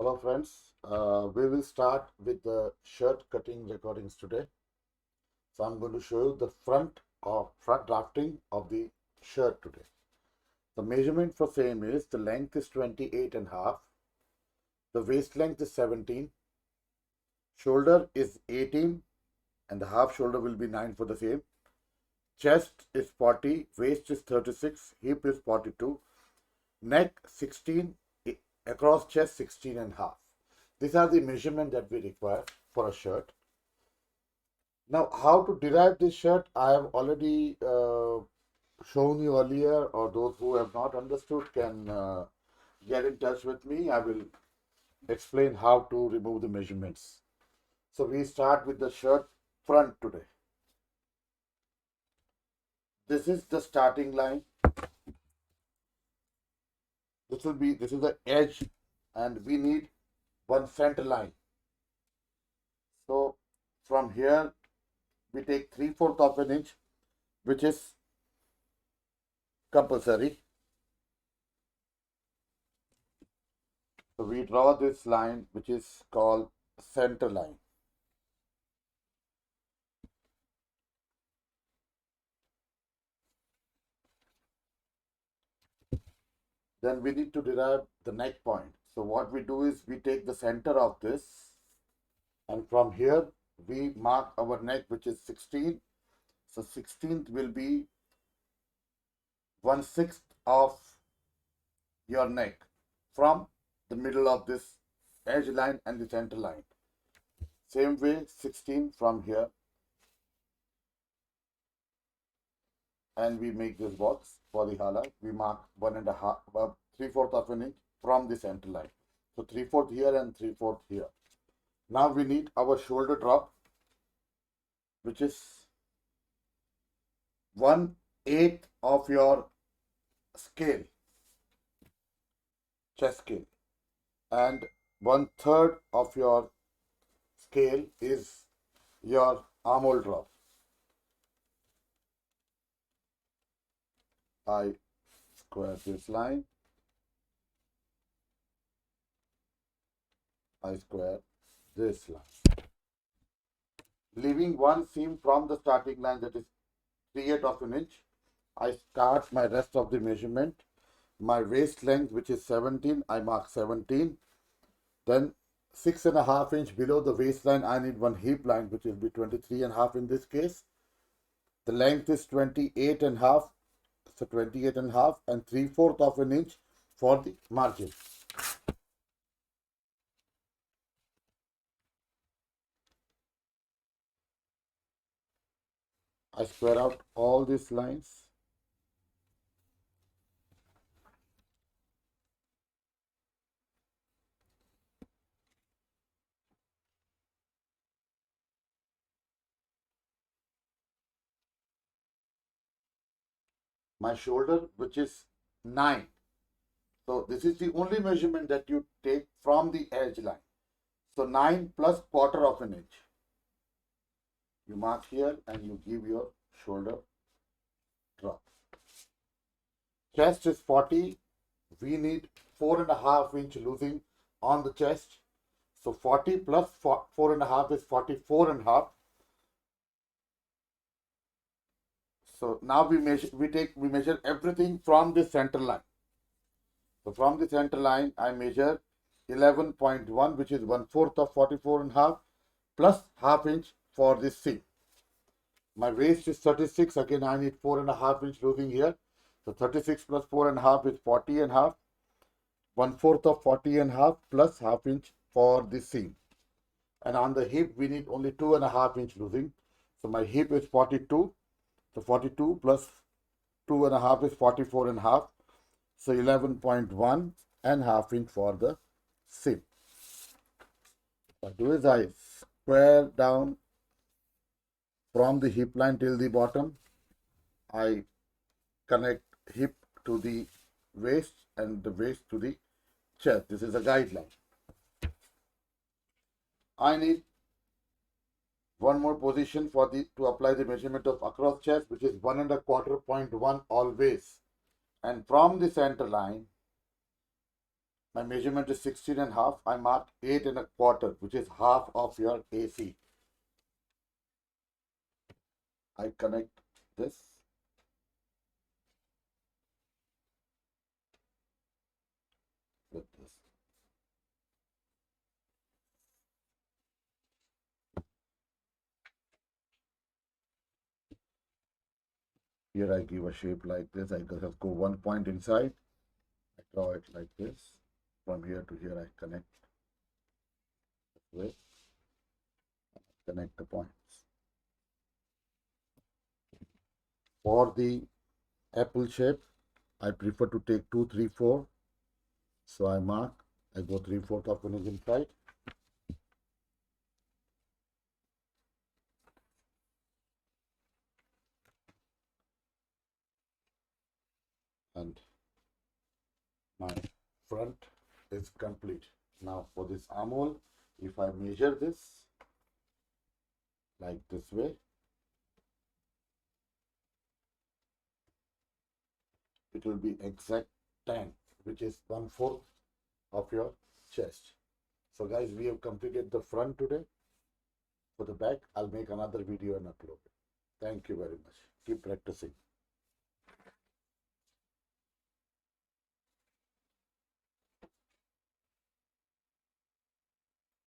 Hello friends, we will start with the shirt cutting recordings today. So I'm going to show you the front drafting of the shirt today. The measurement for same is the length is 28 and a half, the waist length is 17, shoulder is 18 and the half shoulder will be 9 for the same. Chest is 40, waist is 36, hip is 42, neck 16, across chest 16 and a half. These are the measurement that we require for a shirt. Now, how to derive this shirt, I have already shown you earlier, or those who have not understood can get in touch with me. I will explain how to remove the measurements. So we start with the shirt front today. This is the starting line. This is the edge, and we need one center line. So from here, we take 3/4 of an inch, which is compulsory. So we draw this line, which is called center line. Then we need to derive the neck point. So what we do is we take the center of this, and from here we mark our neck, which is 16. So 16th will be 1/6 of your neck from the middle of this edge line and the center line. Same way, 16 from here, and we make this box for the highlight. We mark 1.5, 3/4 of an inch from the center line. So 3/4 here and 3/4 here. Now we need our shoulder drop, which is 1/8 of your scale, chest scale, and 1/3 of your scale is your armhole drop. I square this line. I square this line. Leaving one seam from the starting line, that is 3/8 of an inch, I start my rest of the measurement. My waist length, which is 17, I mark 17. Then 6.5 inch below the waistline, I need one hip line, which will be 23.5 in this case. The length is 28.5, so 28.5, and 3/4 of an inch for the margin. I square out all these lines. My shoulder, which is 9. So this is the only measurement that you take from the edge line. So 9 plus 1/4 of an inch. You mark here and you give your shoulder drop. Chest is 40. We need 4.5 inch losing on the chest. So 40 plus 4.5 is 44.5. So now we measure everything from the center line. So from the center line, I measure 11.1, which is 1/4 of 44.5 plus half inch for this seam. My waist is 36. Again, I need 4.5 inch losing here. So 36 plus 4.5 is 40.5. 1/4 of 40.5 plus half inch for this seam. And on the hip, we need only 2.5 inch losing. So my hip is 42. So 42 plus 2.5 is 44.5. So 11.1 and half inch for the seam. What I do is I square down from the hip line till the bottom. I connect hip to the waist and the waist to the chest. This is a guideline. I need one more position for to apply the measurement of across chest, which is 1.25 always. And from the center line, My measurement is 16 and a half. I mark 8 and a quarter, which is half of your AC. I connect this. With this. Here I give a shape like this. I just go one point inside. I draw it like this. From here to here I connect with, connect the points. For the apple shape, I prefer to take 2, 3, 4. So I mark, I go 3/4 of an inch inside. And my front is complete. Now for this armhole, if I measure this like this way, it will be exact 10, which is 1/4 of your chest. So guys, we have completed the front today. For the back, I'll make another video and upload it. Thank you very much. Keep practicing.